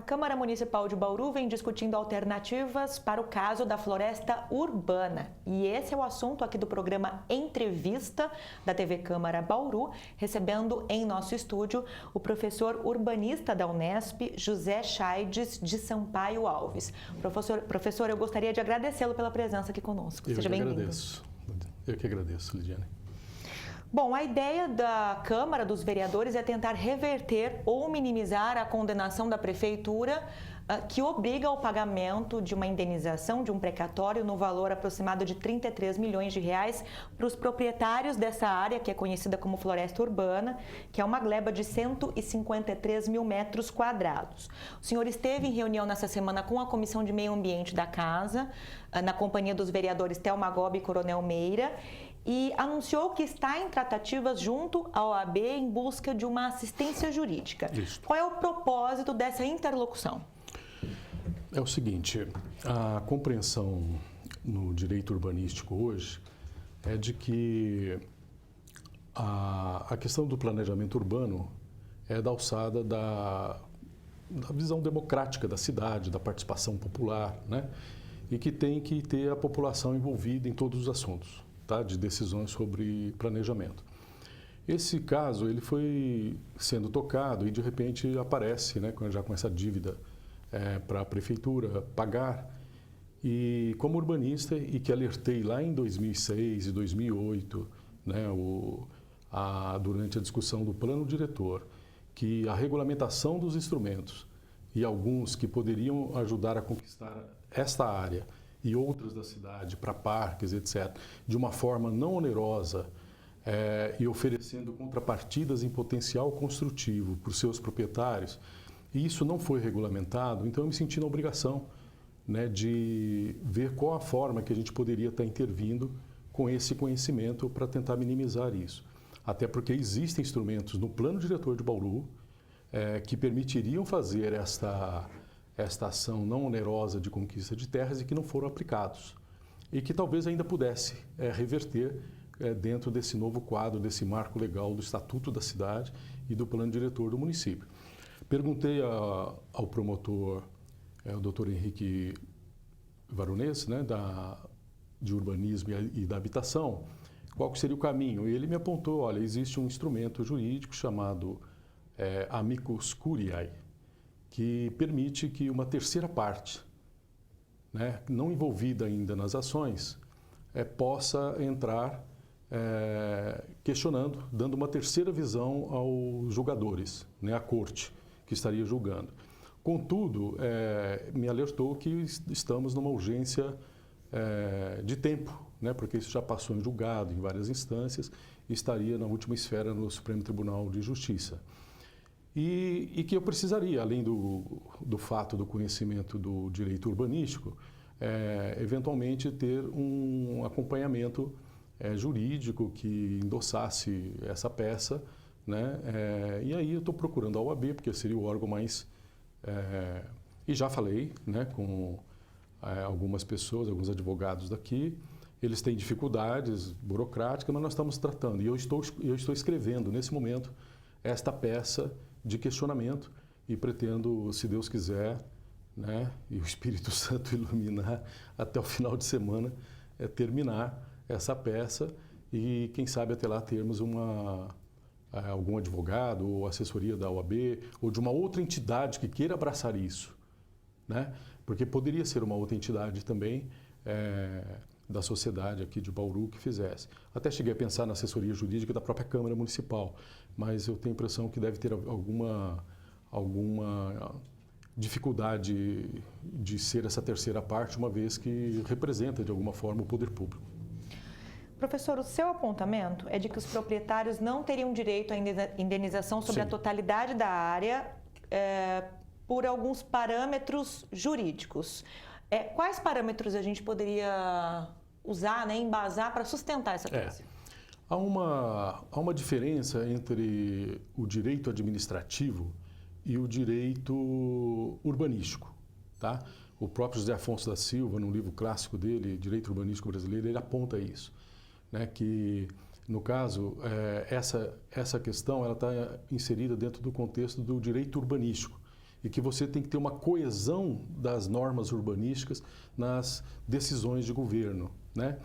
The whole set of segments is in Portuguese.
Câmara Municipal de Bauru vem discutindo alternativas para o caso da floresta urbana. E esse é o assunto aqui do programa Entrevista da TV Câmara Bauru, recebendo em nosso estúdio o professor urbanista da Unesp, José Chaides de Sampaio Alves. Professor, eu gostaria de agradecê-lo pela presença aqui conosco. Seja bem-vindo. Eu que agradeço, Lidiane. Bom, a ideia da Câmara dos Vereadores é tentar reverter ou minimizar a condenação da Prefeitura que obriga ao pagamento de uma indenização, de um precatório, no valor aproximado de 33 milhões de reais para os proprietários dessa área, que é conhecida como Floresta Urbana, que é uma gleba de 153 mil metros quadrados. O senhor esteve em reunião nessa semana com a Comissão de Meio Ambiente da Casa, na companhia dos vereadores Thelma Gobi e Coronel Meira, e anunciou que está em tratativas junto à OAB em busca de uma assistência jurídica. Isso. Qual é o propósito dessa interlocução? É o seguinte, a compreensão no direito urbanístico hoje é de que a questão do planejamento urbano é da alçada da visão democrática da cidade, da participação popular, né? E que tem que ter a população envolvida em todos os assuntos, tá? De decisões sobre planejamento. Esse caso ele foi sendo tocado e de repente aparece, né, já com essa dívida para a prefeitura pagar. E como urbanista, e que alertei lá em 2006 e 2008, né, durante a discussão do plano diretor, que a regulamentação dos instrumentos e alguns que poderiam ajudar a conquistar esta área e outras da cidade para parques, etc., de uma forma não onerosa e oferecendo contrapartidas em potencial construtivo para os seus proprietários, e isso não foi regulamentado, então eu me senti na obrigação, né, de ver qual a forma que a gente poderia estar intervindo com esse conhecimento para tentar minimizar isso. Até porque existem instrumentos no plano diretor de Bauru que permitiriam fazer esta ação não onerosa de conquista de terras e que não foram aplicados. E que talvez ainda pudesse reverter dentro desse novo quadro, desse marco legal do Estatuto da Cidade e do plano diretor do município. Perguntei ao promotor, o doutor Henrique Varonês, né, de urbanismo e da habitação, qual que seria o caminho. E ele me apontou, olha, existe um instrumento jurídico chamado amicus curiae, que permite que uma terceira parte, né, não envolvida ainda nas ações, possa entrar questionando, dando uma terceira visão aos julgadores, né, à corte que estaria julgando. Contudo, me alertou que estamos numa urgência de tempo, né, porque isso já passou em julgado em várias instâncias e estaria na última esfera no Supremo Tribunal de Justiça. E que eu precisaria, além do fato do conhecimento do direito urbanístico, eventualmente ter um acompanhamento jurídico que endossasse essa peça, né? E aí eu estou procurando a OAB, porque seria o órgão mais... e já falei, né, com algumas pessoas, alguns advogados daqui, eles têm dificuldades burocráticas, mas nós estamos tratando. E eu estou escrevendo, nesse momento, esta peça de questionamento e pretendo, se Deus quiser, né, e o Espírito Santo iluminar, até o final de semana, terminar essa peça e, quem sabe, até lá termos algum advogado ou assessoria da OAB ou de uma outra entidade que queira abraçar isso, né? Porque poderia ser uma outra entidade também da sociedade aqui de Bauru que fizesse. Até cheguei a pensar na assessoria jurídica da própria Câmara Municipal, mas eu tenho a impressão que deve ter alguma dificuldade de ser essa terceira parte, uma vez que representa de alguma forma o poder público. Professor, o seu apontamento é de que os proprietários não teriam direito à indenização sobre a totalidade da área por alguns parâmetros jurídicos. Quais parâmetros a gente poderia usar, né, embasar para sustentar essa tese? Há uma diferença entre o direito administrativo e o direito urbanístico, tá? O próprio José Afonso da Silva, no livro clássico dele, Direito Urbanístico Brasileiro, ele aponta isso, né? Que, no caso, essa questão está inserida dentro do contexto do direito urbanístico, e que você tem que ter uma coesão das normas urbanísticas nas decisões de governo, né?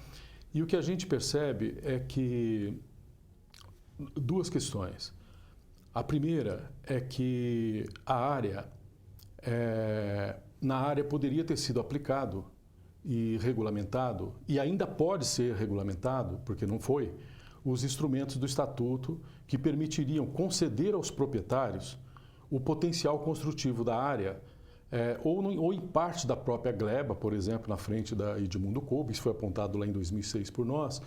E o que a gente percebe é que duas questões. A primeira é que na área poderia ter sido aplicado e regulamentado, e ainda pode ser regulamentado, porque não foi, os instrumentos do Estatuto que permitiriam conceder aos proprietários o potencial construtivo da área, ou em parte da própria gleba, por exemplo, na frente da Edmundo Couto, isso foi apontado lá em 2006 por nós,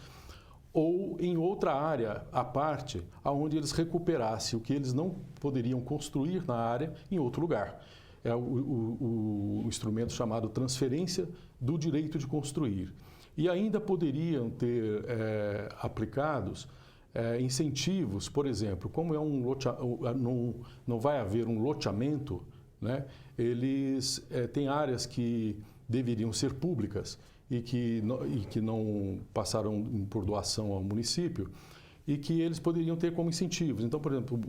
ou em outra área à parte, onde eles recuperassem o que eles não poderiam construir na área em outro lugar. É o instrumento chamado transferência do direito de construir. E ainda poderiam ter aplicados incentivos, por exemplo, como não vai haver um loteamento, né? Eles têm áreas que deveriam ser públicas e que não passaram por doação ao município e que eles poderiam ter como incentivos. Então, por exemplo,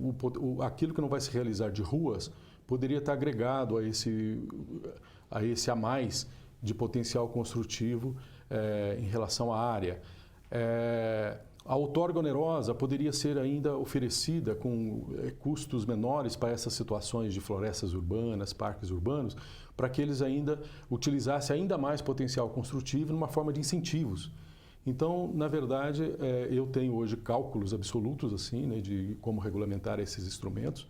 aquilo que não vai se realizar de ruas poderia estar agregado a esse a mais de potencial construtivo em relação à área. A outorga onerosa poderia ser ainda oferecida com custos menores para essas situações de florestas urbanas, parques urbanos, para que eles ainda utilizassem ainda mais potencial construtivo numa forma de incentivos. Então, na verdade, eu tenho hoje cálculos absolutos assim, né, de como regulamentar esses instrumentos.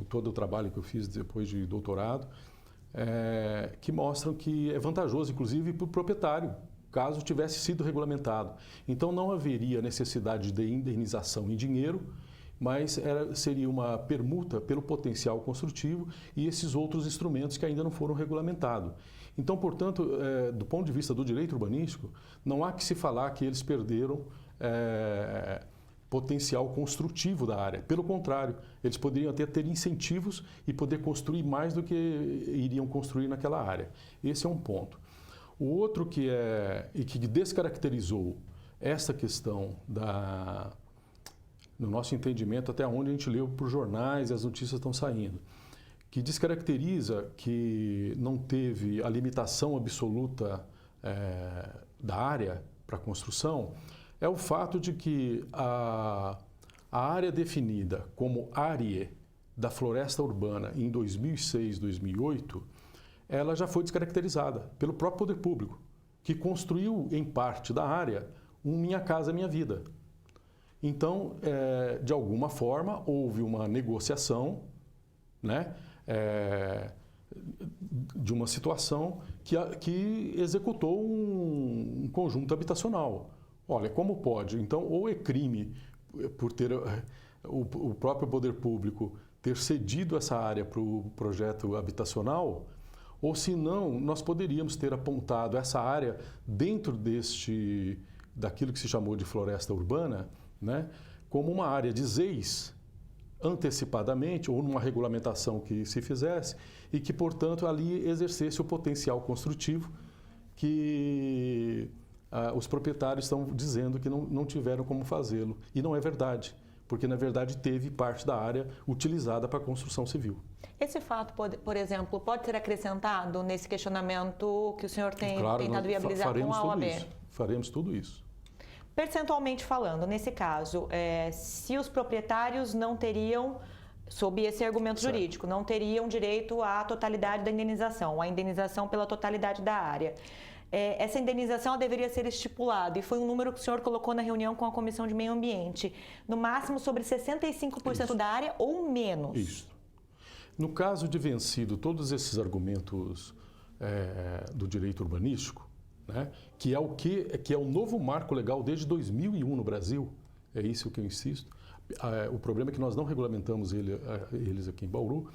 Todo o trabalho que eu fiz depois de doutorado, que mostram que é vantajoso, inclusive, para o proprietário, caso tivesse sido regulamentado. Então, não haveria necessidade de indenização em dinheiro, mas seria uma permuta pelo potencial construtivo e esses outros instrumentos que ainda não foram regulamentados. Então, portanto, do ponto de vista do direito urbanístico, não há que se falar que eles perderam potencial construtivo da área. Pelo contrário, eles poderiam até ter incentivos e poder construir mais do que iriam construir naquela área. Esse é um ponto. O outro que descaracterizou essa questão no nosso entendimento, até onde a gente leu por jornais e as notícias estão saindo, que descaracteriza que não teve a limitação absoluta da área para construção, é o fato de que a área definida como área da floresta urbana em 2006, 2008, ela já foi descaracterizada pelo próprio poder público, que construiu em parte da área um Minha Casa Minha Vida. Então, de alguma forma, houve uma negociação, né, de uma situação que executou um conjunto habitacional. Olha, como pode? Então, ou é crime por ter o próprio poder público ter cedido essa área para o projeto habitacional, ou se não, nós poderíamos ter apontado essa área dentro daquilo que se chamou de floresta urbana, né, como uma área de ZEIS, antecipadamente, ou numa regulamentação que se fizesse, e que, portanto, ali exercesse o potencial construtivo que os proprietários estão dizendo que não tiveram como fazê-lo. E não é verdade, porque, na verdade, teve parte da área utilizada para a construção civil. Esse fato, por exemplo, pode ser acrescentado nesse questionamento que o senhor tem tentado viabilizar com a OAB? Faremos tudo isso. Percentualmente falando, nesse caso, se os proprietários não teriam, sob esse argumento jurídico, não teriam direito à totalidade da indenização, a indenização pela totalidade da área. Essa indenização deveria ser estipulada, e foi um número que o senhor colocou na reunião com a Comissão de Meio Ambiente, no máximo sobre 65% da área ou menos. Isso. No caso de vencido todos esses argumentos do direito urbanístico, né, que é o novo marco legal desde 2001 no Brasil, é isso que eu insisto. O problema é que nós não regulamentamos eles aqui em Bauru,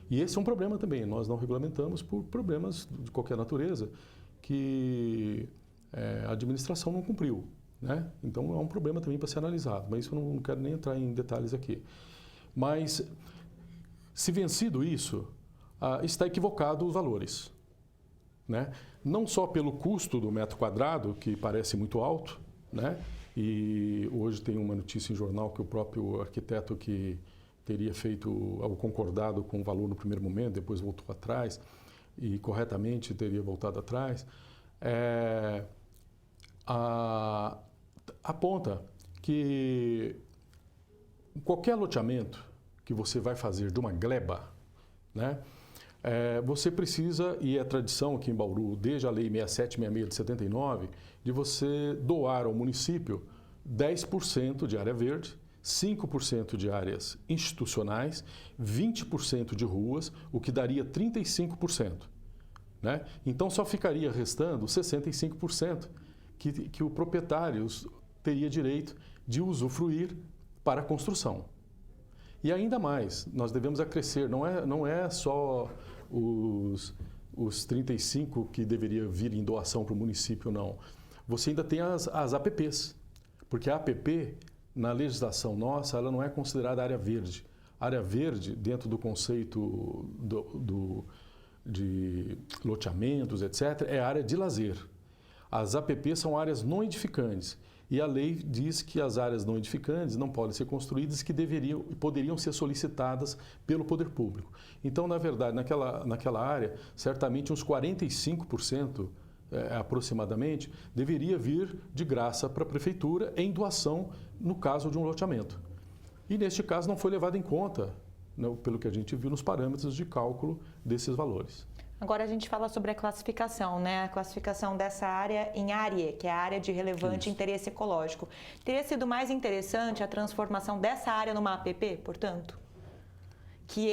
e esse é um problema também, nós não regulamentamos por problemas de qualquer natureza que a administração não cumpriu, né? Então é um problema também para ser analisado, mas isso eu não quero nem entrar em detalhes aqui. Mas, se vencido isso, está equivocado os valores, né? Não só pelo custo do metro quadrado, que parece muito alto, né? E hoje tem uma notícia em jornal que o próprio arquiteto que teria feito ou concordado com o valor no primeiro momento, depois voltou atrás e corretamente teria voltado atrás, aponta que qualquer loteamento que você vai fazer de uma gleba, né, você precisa, e é tradição aqui em Bauru, desde a Lei 6766 de 79, de você doar ao município 10% de área verde, 5% de áreas institucionais, 20% de ruas, o que daria 35%. Né? Então só ficaria restando 65% que o proprietário teria direito de usufruir para a construção. E ainda mais, nós devemos acrescer, não é só os 35 que deveria vir em doação para o município, não. Você ainda tem as APPs, porque a APP, na legislação nossa, ela não é considerada área verde. Área verde, dentro do conceito de loteamentos, etc., é área de lazer. As APPs são áreas não edificantes. E a lei diz que as áreas não edificantes não podem ser construídas, que poderiam ser solicitadas pelo poder público. Então, na verdade, naquela área, certamente uns 45%, aproximadamente, deveria vir de graça para a prefeitura em doação no caso de um loteamento. E neste caso não foi levado em conta, né, pelo que a gente viu nos parâmetros de cálculo desses valores. Agora a gente fala sobre a classificação, né? A classificação dessa área em área, que é a área de relevante interesse ecológico. Teria sido mais interessante a transformação dessa área numa APP, portanto? Que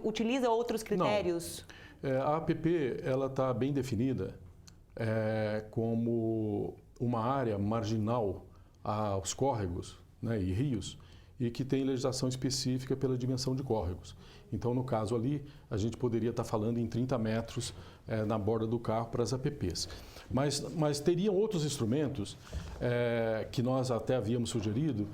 utiliza outros critérios? Não. A APP, ela está bem definida como uma área marginal aos córregos, né, e rios, e que tem legislação específica pela dimensão de córregos. Então, no caso ali, a gente poderia estar falando em 30 metros na borda do carro para as APPs. Mas teriam outros instrumentos que nós até havíamos sugerido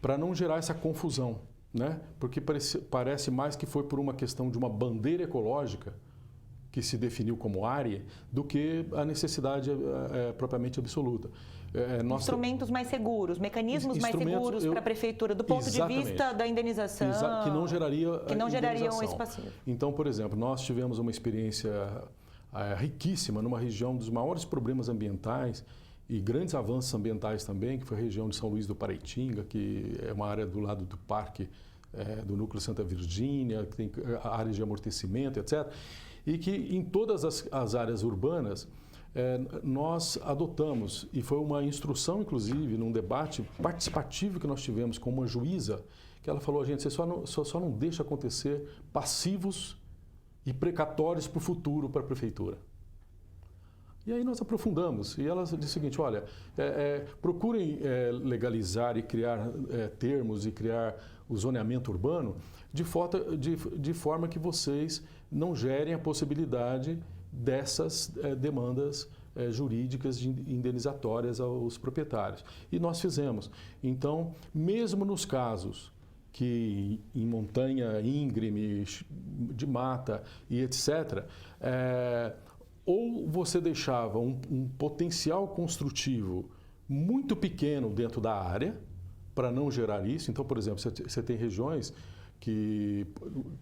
para não gerar essa confusão, né? Porque parece mais que foi por uma questão de uma bandeira ecológica que se definiu como área, do que a necessidade propriamente absoluta. Instrumentos mais seguros, mecanismos mais seguros para a prefeitura, do ponto de vista da indenização. Que não gerariam esse passivo. Então, por exemplo, nós tivemos uma experiência riquíssima numa região dos maiores problemas ambientais e grandes avanços ambientais também, que foi a região de São Luís do Paraitinga, que é uma área do lado do parque do Núcleo Santa Virgínia, que tem áreas de amortecimento, etc., e que em todas as áreas urbanas nós adotamos, e foi uma instrução, inclusive, num debate participativo que nós tivemos com uma juíza, que ela falou: gente, você só não deixa acontecer passivos e precatórios para o futuro para a prefeitura. E aí nós aprofundamos, e ela disse o seguinte: olha, procurem legalizar e criar termos e criar o zoneamento urbano de forma que vocês não gerem a possibilidade dessas demandas jurídicas indenizatórias aos proprietários. E nós fizemos. Então, mesmo nos casos que em montanha íngreme, de mata e etc., ou você deixava um potencial construtivo muito pequeno dentro da área, para não gerar isso. Então, por exemplo, você tem regiões que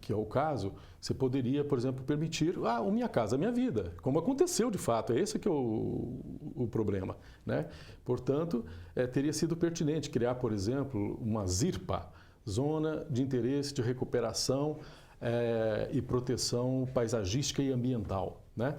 é o caso, você poderia, por exemplo, permitir Minha Casa Minha Vida, como aconteceu de fato. Esse que é o problema, né? Portanto, teria sido pertinente criar, por exemplo, uma ZIRPA, Zona de Interesse de Recuperação e Proteção Paisagística e Ambiental, né?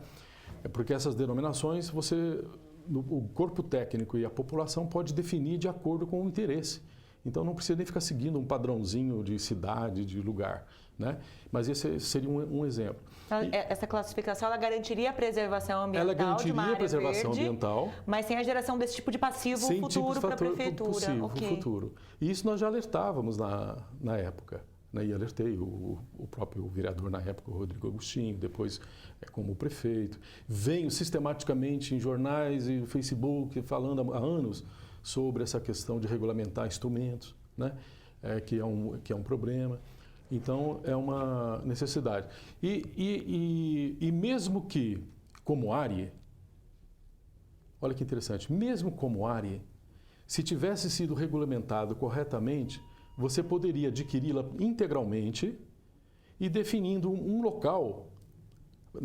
Porque essas denominações, o corpo técnico e a população pode definir de acordo com o interesse. Então, não precisa nem ficar seguindo um padrãozinho de cidade, de lugar, né? Mas esse seria um exemplo. Essa classificação, ela garantiria a preservação ambiental. Ela garantiria de uma área a preservação verde, ambiental, mas sem a geração desse tipo de passivo futuro para a prefeitura. Possível, futuro. E isso nós já alertávamos na época, né? E alertei o próprio vereador na época, o Rodrigo Agostinho, depois como prefeito. Venho sistematicamente em jornais e no Facebook falando há anos sobre essa questão de regulamentar instrumentos, né? Que é um problema. Então, é uma necessidade. E mesmo que, como área, olha que interessante, mesmo como área, se tivesse sido regulamentado corretamente, você poderia adquiri-la integralmente e definindo um local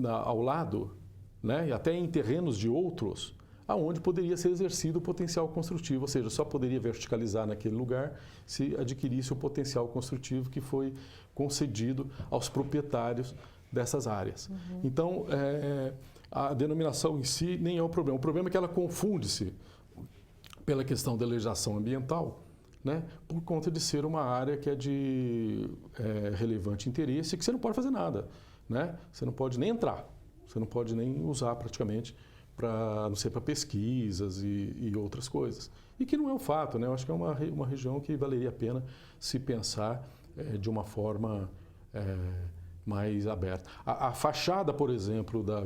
ao lado, né, e até em terrenos de outros, aonde poderia ser exercido o potencial construtivo, ou seja, só poderia verticalizar naquele lugar se adquirisse o potencial construtivo que foi concedido aos proprietários dessas áreas. Então, a denominação em si nem é o problema. O problema é que ela confunde-se pela questão da legislação ambiental, né, por conta de ser uma área que é de relevante interesse e que você não pode fazer nada, né? Você não pode nem entrar, você não pode nem usar praticamente, a não ser para pesquisas e outras coisas. E que não é um fato, né? Eu acho que é uma região que valeria a pena se pensar de uma forma mais aberta. A fachada, por exemplo, da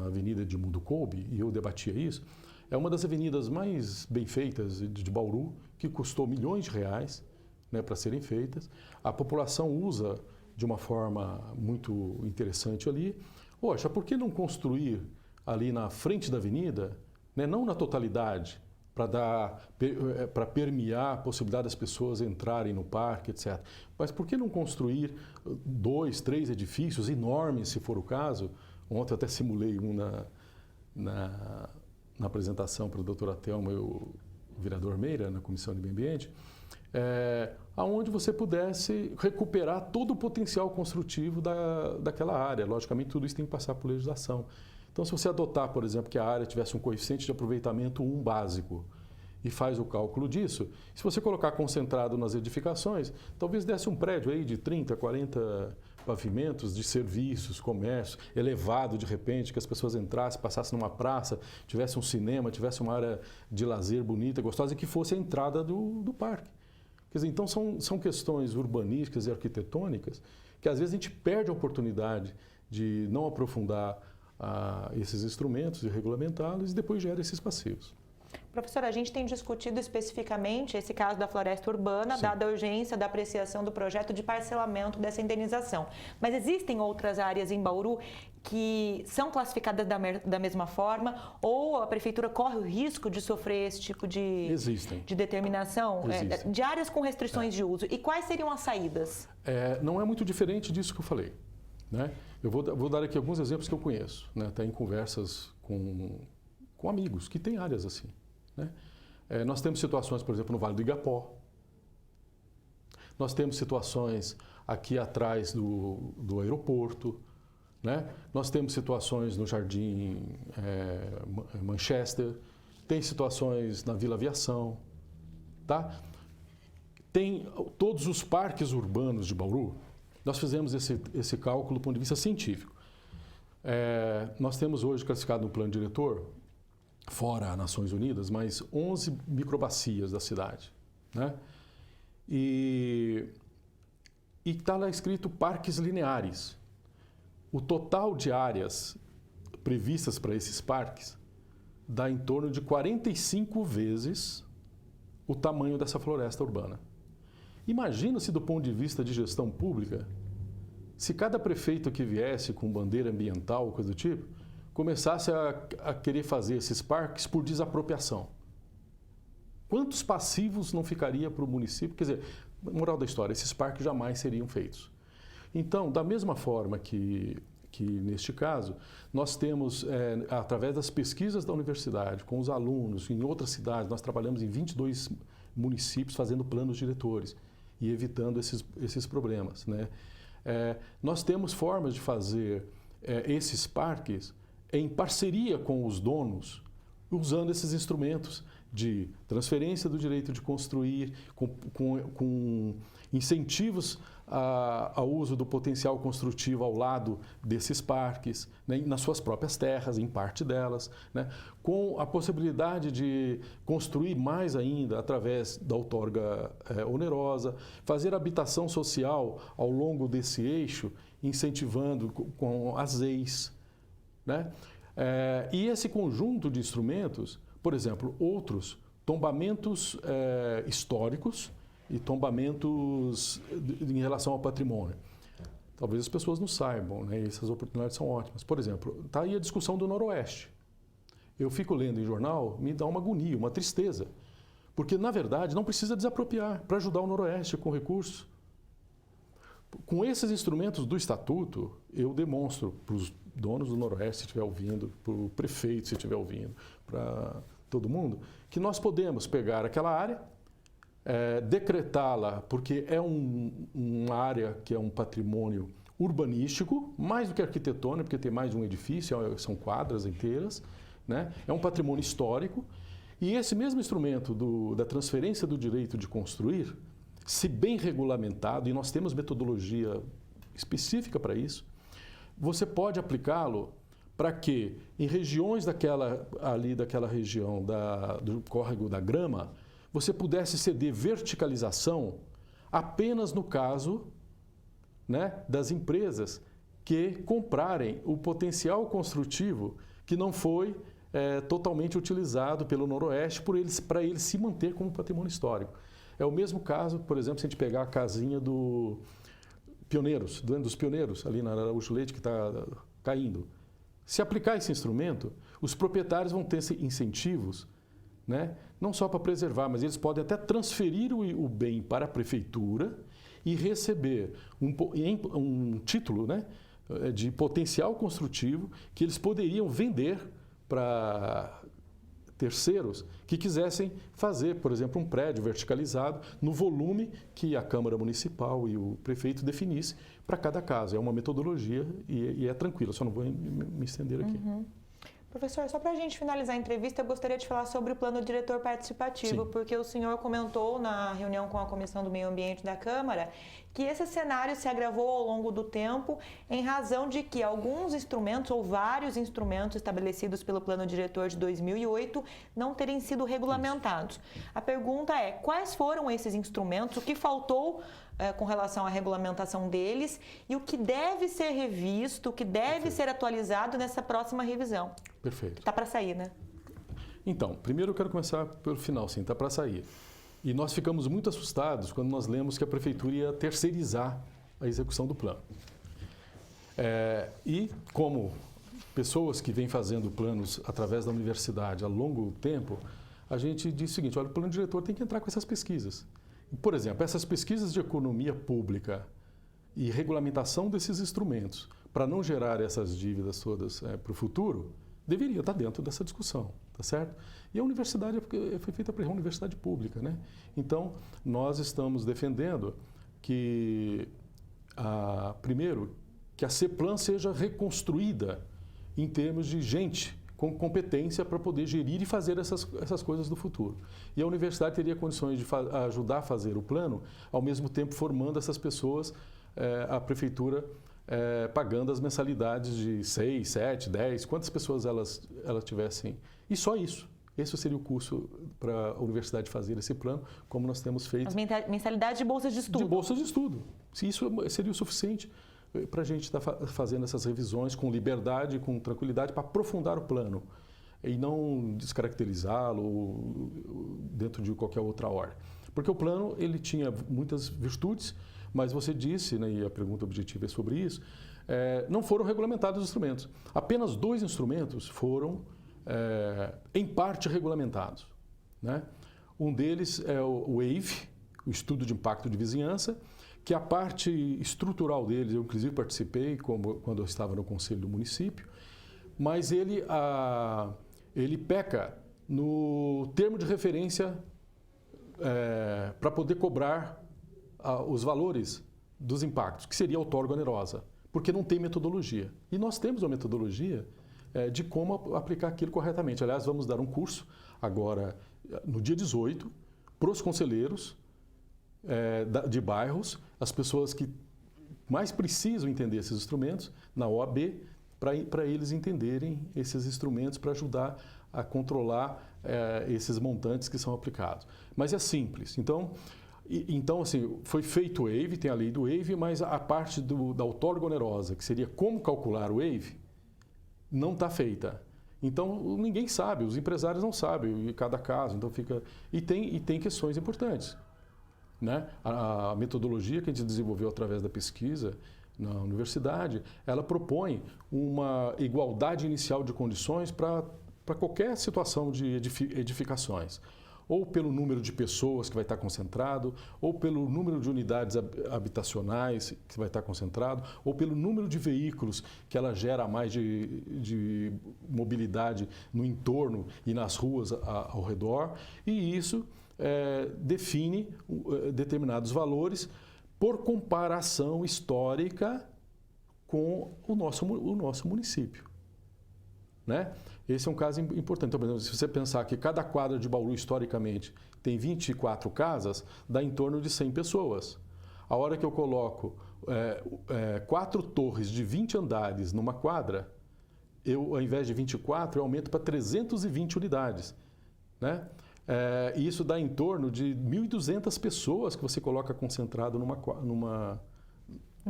Avenida Edmundo Coube, e eu debatia isso, é uma das avenidas mais bem feitas de Bauru, que custou milhões de reais, né, para serem feitas. A população usa de uma forma muito interessante ali. Poxa, por que não construir ali na frente da avenida, né, não na totalidade, para permear a possibilidade das pessoas entrarem no parque, etc. Mas por que não construir 2, 3 edifícios enormes, se for o caso? Ontem eu até simulei um na apresentação para o doutor Telmo e o vereador Meira, na Comissão de Meio Ambiente, aonde você pudesse recuperar todo o potencial construtivo daquela área. Logicamente, tudo isso tem que passar por legislação. Então, se você adotar, por exemplo, que a área tivesse um coeficiente de aproveitamento 1 básico e faz o cálculo disso, se você colocar concentrado nas edificações, talvez desse um prédio aí de 30, 40 pavimentos de serviços, comércio, elevado de repente, que as pessoas entrassem, passassem numa praça, tivesse um cinema, tivesse uma área de lazer bonita, gostosa, e que fosse a entrada do parque. Quer dizer, então são questões urbanísticas e arquitetônicas que às vezes a gente perde a oportunidade de não aprofundar esses instrumentos e regulamentá-los e depois gera esses passivos. Professor, a gente tem discutido especificamente esse caso da floresta urbana, dada a urgência da apreciação do projeto de parcelamento dessa indenização. Mas existem outras áreas em Bauru que são classificadas da mesma forma ou a prefeitura corre o risco de sofrer esse tipo de determinação? De áreas com restrições de uso. E quais seriam as saídas? Não é muito diferente disso que eu falei, né? Eu vou dar aqui alguns exemplos que eu conheço, né, até em conversas com amigos que têm áreas assim, né? Nós temos situações, por exemplo, no Vale do Igapó. Nós temos situações aqui atrás do aeroporto, né? Nós temos situações no Jardim Manchester, tem situações na Vila Aviação, tá? Tem todos os parques urbanos de Bauru. Nós fizemos esse cálculo do ponto de vista científico. Nós temos hoje classificado no plano diretor, fora as Nações Unidas, mais 11 microbacias da cidade, né? E está lá escrito parques lineares. O total de áreas previstas para esses parques dá em torno de 45 vezes o tamanho dessa floresta urbana. Imagina se do ponto de vista de gestão pública, se cada prefeito que viesse com bandeira ambiental, coisa do tipo, começasse a querer fazer esses parques por desapropriação. Quantos passivos não ficaria para o município? Quer dizer, moral da história, esses parques jamais seriam feitos. Então, da mesma forma que neste caso, nós temos, através das pesquisas da universidade, com os alunos, em outras cidades, nós trabalhamos em 22 municípios fazendo planos diretores e evitando esses problemas, né? Nós temos formas de fazer esses parques em parceria com os donos, usando esses instrumentos de transferência do direito de construir, com incentivos ao uso do potencial construtivo ao lado desses parques, né, nas suas próprias terras, em parte delas, né, com a possibilidade de construir mais ainda através da outorga onerosa, fazer habitação social ao longo desse eixo, incentivando com as EIs, né? E esse conjunto de instrumentos, por exemplo, outros tombamentos históricos e tombamentos em relação ao patrimônio. Talvez as pessoas não saibam, né? Essas oportunidades são ótimas. Por exemplo, está aí a discussão do Noroeste. Eu fico lendo em jornal, me dá uma agonia, uma tristeza, Porque, na verdade, não precisa desapropriar para ajudar o Noroeste com recursos. Com esses instrumentos do Estatuto, eu demonstro para os donos do Noroeste, se estiver ouvindo, para o prefeito, se estiver ouvindo, para todo mundo, que nós podemos pegar aquela área, decretá-la, porque é uma área que é um patrimônio urbanístico, mais do que arquitetônico, porque tem mais de um edifício, são quadras inteiras, né? É um patrimônio histórico, e esse mesmo instrumento da transferência do direito de construir, se bem regulamentado, e nós temos metodologia específica para isso, você pode aplicá-lo para que, em regiões daquela região do córrego da Grama, você pudesse ceder verticalização apenas no caso, né, das empresas que comprarem o potencial construtivo que não foi totalmente utilizado pelo Noroeste para ele se manter como patrimônio histórico. É o mesmo caso, por exemplo, se a gente pegar a casinha dos pioneiros, ali na Araújo Leite, que está caindo. Se aplicar esse instrumento, os proprietários vão ter incentivos, né, não só para preservar, mas eles podem até transferir o bem para a prefeitura e receber um título, né, de potencial construtivo que eles poderiam vender para terceiros que quisessem fazer, por exemplo, um prédio verticalizado no volume que a Câmara Municipal e o prefeito definisse para cada caso. É uma metodologia e é tranquila, só não vou me estender aqui. Uhum. Professor, só para a gente finalizar a entrevista, eu gostaria de falar sobre o plano diretor participativo, sim, porque o senhor comentou na reunião com a Comissão do Meio Ambiente da Câmara que esse cenário se agravou ao longo do tempo em razão de que alguns instrumentos ou vários instrumentos estabelecidos pelo plano diretor de 2008 não terem sido regulamentados. A pergunta é, quais foram esses instrumentos, o que faltou com relação à regulamentação deles e o que deve ser revisto, o que deve ser atualizado nessa próxima revisão? Perfeito. Está para sair, né? Então, primeiro eu quero começar pelo final, sim, está para sair. E nós ficamos muito assustados quando nós lemos que a Prefeitura ia terceirizar a execução do plano. E como pessoas que vêm fazendo planos através da universidade há longo tempo, a gente diz o seguinte, olha, o plano diretor tem que entrar com essas pesquisas. Por exemplo, essas pesquisas de economia pública e regulamentação desses instrumentos, para não gerar essas dívidas todas para o futuro, deveria estar dentro dessa discussão, tá certo? E a universidade foi feita para uma universidade pública, né? Então, nós estamos defendendo que, primeiro, que a CEPLAN seja reconstruída em termos de gente com competência para poder gerir e fazer essas coisas do futuro. E a universidade teria condições de ajudar a fazer o plano, ao mesmo tempo formando essas pessoas, a prefeitura pagando as mensalidades de 6, 7, 10, quantas pessoas elas tivessem. E só isso. Esse seria o custo para a universidade fazer esse plano, como nós temos feito. As mensalidades de bolsas de estudo. De bolsas de estudo. Se isso seria o suficiente para a gente estar fazendo essas revisões com liberdade, com tranquilidade, para aprofundar o plano e não descaracterizá-lo dentro de qualquer outra ordem. Porque o plano ele tinha muitas virtudes, mas você disse, né, e a pergunta objetiva é sobre isso, não foram regulamentados os instrumentos. Apenas 2 instrumentos foram, em parte, regulamentados, né? Um deles é o WAVE, o Estudo de Impacto de Vizinhança, que a parte estrutural dele, eu inclusive participei quando eu estava no Conselho do Município, mas ele peca no termo de referência para poder cobrar os valores dos impactos, que seria a outorga onerosa, porque não tem metodologia. E nós temos uma metodologia de como aplicar aquilo corretamente. Aliás, vamos dar um curso agora, no dia 18, para os conselheiros de bairros, as pessoas que mais precisam entender esses instrumentos, na OAB, para eles entenderem esses instrumentos para ajudar a controlar esses montantes que são aplicados. Mas é simples. Então assim, foi feito o WAVE, tem a lei do WAVE, mas a parte da outorga onerosa, que seria como calcular o WAVE, não está feita. Então, ninguém sabe, os empresários não sabem, cada caso, então fica... E tem questões importantes, né? A metodologia que a gente desenvolveu através da pesquisa na universidade, ela propõe uma igualdade inicial de condições para qualquer situação de edificações. ou pelo número de pessoas que vai estar concentrado, ou pelo número de unidades habitacionais que vai estar concentrado, ou pelo número de veículos que ela gera mais de mobilidade no entorno e nas ruas ao redor, e isso define determinados valores por comparação histórica com o nosso município, né? Esse é um caso importante. Então, por exemplo, se você pensar que cada quadra de Bauru, historicamente, tem 24 casas, dá em torno de 100 pessoas. A hora que eu coloco 4 torres de 20 andares numa quadra, eu, ao invés de 24, eu aumento para 320 unidades, né? E isso dá em torno de 1.200 pessoas que você coloca concentrado numa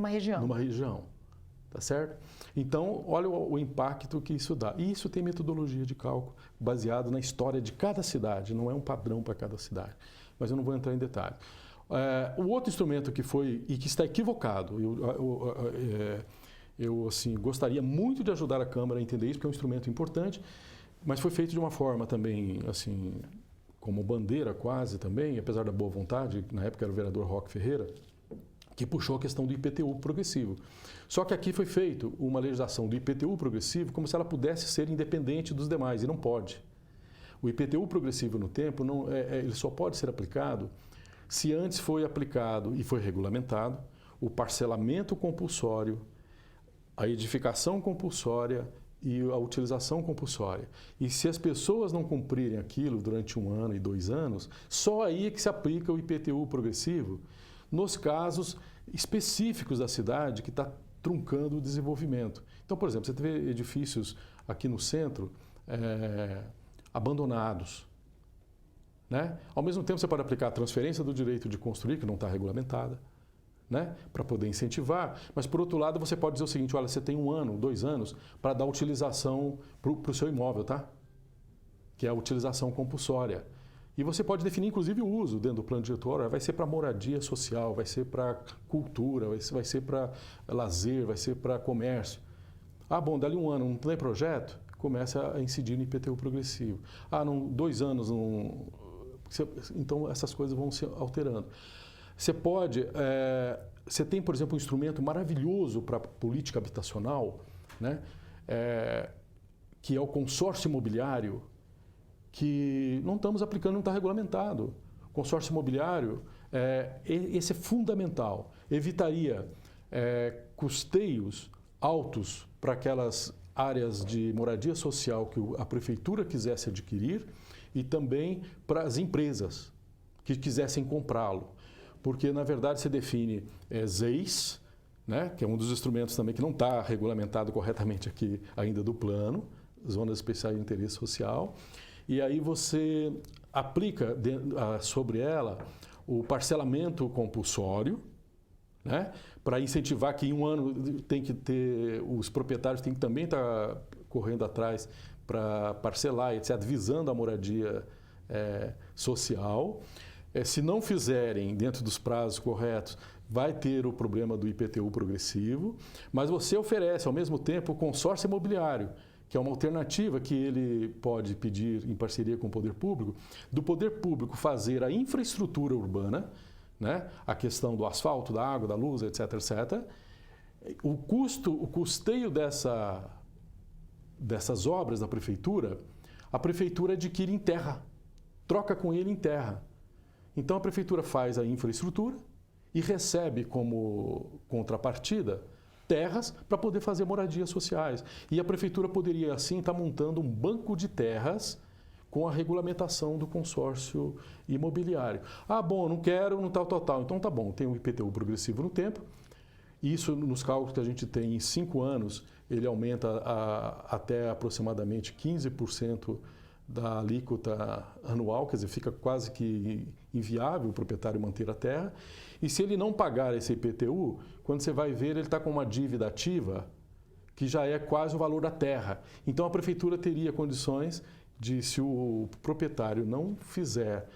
região. Tá certo? Então, olha o impacto que isso dá. E isso tem metodologia de cálculo baseado na história de cada cidade, não é um padrão para cada cidade. Mas eu não vou entrar em detalhe. O outro instrumento que foi, e que está equivocado, eu assim, gostaria muito de ajudar a Câmara a entender isso, porque é um instrumento importante, mas foi feito de uma forma também, assim, como bandeira quase também, apesar da boa vontade, na época era o vereador Roque Ferreira, que puxou a questão do IPTU progressivo. Só que aqui foi feita uma legislação do IPTU progressivo como se ela pudesse ser independente dos demais, e não pode. O IPTU progressivo no tempo, ele só pode ser aplicado se antes foi aplicado e foi regulamentado o parcelamento compulsório, a edificação compulsória e a utilização compulsória. E se as pessoas não cumprirem aquilo durante 1 ano e 2 anos, só aí é que se aplica o IPTU progressivo, nos casos específicos da cidade que está truncando o desenvolvimento. Então, por exemplo, você vê edifícios aqui no centro abandonados, né? Ao mesmo tempo, você pode aplicar a transferência do direito de construir, que não está regulamentada, né? Para poder incentivar, mas por outro lado, você pode dizer o seguinte: olha, você tem 1 ano, 2 anos para dar utilização para o seu imóvel, tá? Que é a utilização compulsória. E você pode definir, inclusive, o uso dentro do plano diretor. Vai ser para moradia social, vai ser para cultura, vai ser para lazer, vai ser para comércio. Ah, bom, dali 1 ano não tem projeto, começa a incidir no IPTU progressivo. Ah, 2 anos, não... Então essas coisas vão se alterando. Você pode... Você tem, por exemplo, um instrumento maravilhoso para política habitacional, né? Que é o consórcio imobiliário, que não estamos aplicando, não está regulamentado. Consórcio imobiliário, esse é fundamental. Evitaria custeios altos para aquelas áreas de moradia social que a prefeitura quisesse adquirir e também para as empresas que quisessem comprá-lo. Porque, na verdade, você define ZEIS, né, que é um dos instrumentos também que não está regulamentado corretamente aqui ainda do plano, Zonas Especiais de Interesse Social, e aí você aplica sobre ela o parcelamento compulsório, né, para incentivar que em 1 ano tem que ter, os proprietários têm que também estar correndo atrás para parcelar, etc., visando a moradia social. Se não fizerem dentro dos prazos corretos, vai ter o problema do IPTU progressivo, mas você oferece, ao mesmo tempo, o consórcio imobiliário, que é uma alternativa que ele pode pedir em parceria com o poder público, do poder público fazer a infraestrutura urbana, né? A questão do asfalto, da água, da luz, etc., etc. O custeio dessas obras da prefeitura, a prefeitura adquire em terra, troca com ele em terra. Então a prefeitura faz a infraestrutura e recebe como contrapartida terras para poder fazer moradias sociais. E a prefeitura poderia, assim, estar montando um banco de terras com a regulamentação do consórcio imobiliário. Ah, bom, não quero, não tal. Então tá bom, tem um IPTU progressivo no tempo. Isso, nos cálculos que a gente tem em 5 anos, ele aumenta até aproximadamente 15% da alíquota anual, quer dizer, fica quase que inviável o proprietário manter a terra. E se ele não pagar esse IPTU, quando você vai ver, ele está com uma dívida ativa que já é quase o valor da terra. Então a prefeitura teria condições de, se o proprietário não fizer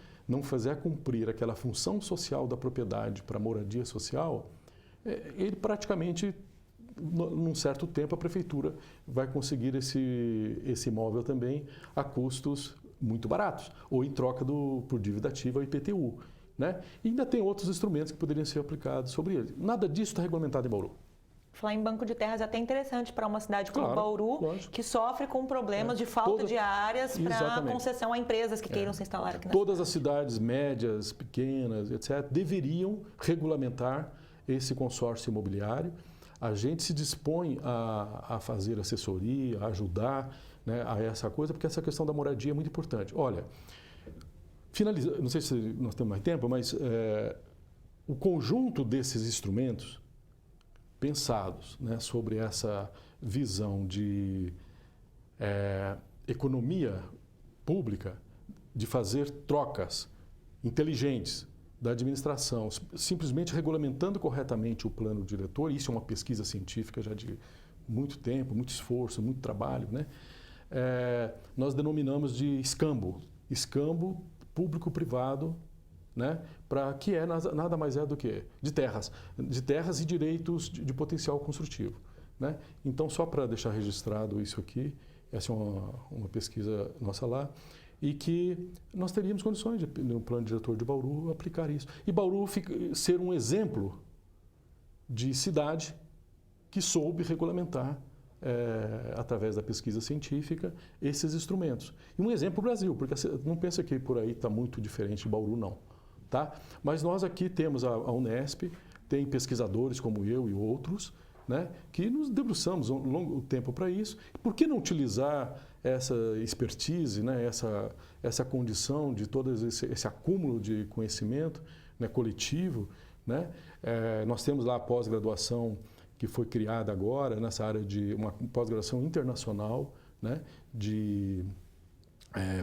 cumprir aquela função social da propriedade para moradia social, ele praticamente, num certo tempo, a prefeitura vai conseguir esse imóvel também a custos muito baratos, ou em troca por dívida ativa, o IPTU. Né? E ainda tem outros instrumentos que poderiam ser aplicados sobre ele. Nada disso está regulamentado em Bauru. Falar em banco de terras é até interessante para uma cidade como Bauru, lógico. que sofre com problemas de falta de áreas para concessão a empresas que queiram se instalar aqui na Todas cidade. as cidades médias, pequenas, etc., deveriam regulamentar esse consórcio imobiliário. A gente se dispõe a fazer assessoria, a ajudar, né, a essa coisa, porque essa questão da moradia é muito importante. Olha, finalizando, não sei se nós temos mais tempo, mas o conjunto desses instrumentos pensados, né, sobre essa visão de economia pública, de fazer trocas inteligentes da administração, simplesmente regulamentando corretamente o plano diretor. Isso é uma pesquisa científica já de muito tempo, muito esforço, muito trabalho, né? Nós denominamos de escambo público-privado, né? Que nada mais é do que de terras e direitos de potencial construtivo, né? Então, só para deixar registrado isso aqui, essa é uma pesquisa nossa lá, e que nós teríamos condições, no plano diretor de Bauru, aplicar isso. E Bauru ser um exemplo de cidade que soube regulamentar, através da pesquisa científica, esses instrumentos. E um exemplo o Brasil, porque não pensa que por aí está muito diferente de Bauru, não. Tá? Mas nós aqui temos a Unesp, tem pesquisadores como eu e outros, né, que nos debruçamos um longo tempo para isso. Por que não utilizar essa expertise, né, essa condição de todo esse acúmulo de conhecimento, né, coletivo, né? Nós temos lá a pós-graduação que foi criada agora nessa área de uma pós-graduação internacional, né, de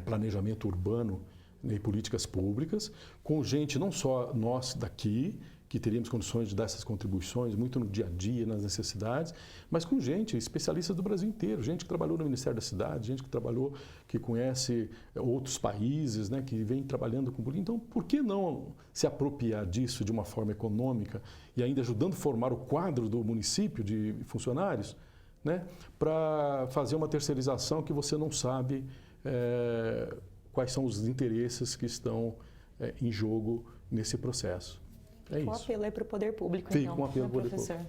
planejamento urbano e políticas públicas, com gente não só nós daqui, que teríamos condições de dar essas contribuições muito no dia a dia, nas necessidades, mas com gente, especialistas do Brasil inteiro, gente que trabalhou no Ministério da Cidade, gente que conhece outros países, né, que vem trabalhando com política. Então, por que não se apropriar disso de uma forma econômica e ainda ajudando a formar o quadro do município de funcionários, né, para fazer uma terceirização que você não sabe quais são os interesses que estão em jogo nesse processo. Um apelo aí para o poder público, Fica então, um apelo para o professor.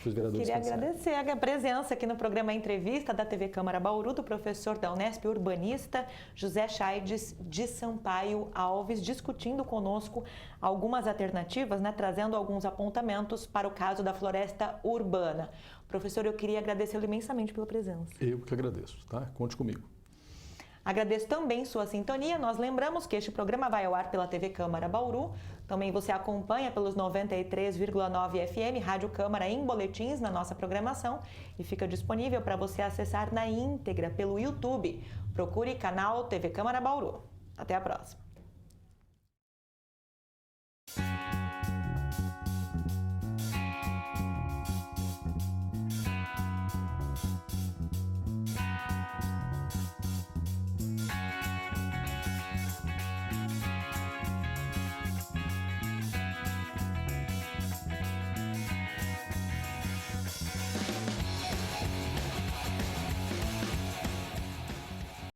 Queria agradecer a presença aqui no programa Entrevista da TV Câmara Bauru do professor da Unesp urbanista José Chaides de Sampaio Alves, discutindo conosco algumas alternativas, né, trazendo alguns apontamentos para o caso da floresta urbana. Professor, eu queria agradecê-lo imensamente pela presença. Eu que agradeço, tá? Conte comigo. Agradeço também sua sintonia. Nós lembramos que este programa vai ao ar pela TV Câmara Bauru. Também você acompanha pelos 93,9 FM Rádio Câmara em boletins na nossa programação e fica disponível para você acessar na íntegra pelo YouTube. Procure canal TV Câmara Bauru. Até a próxima.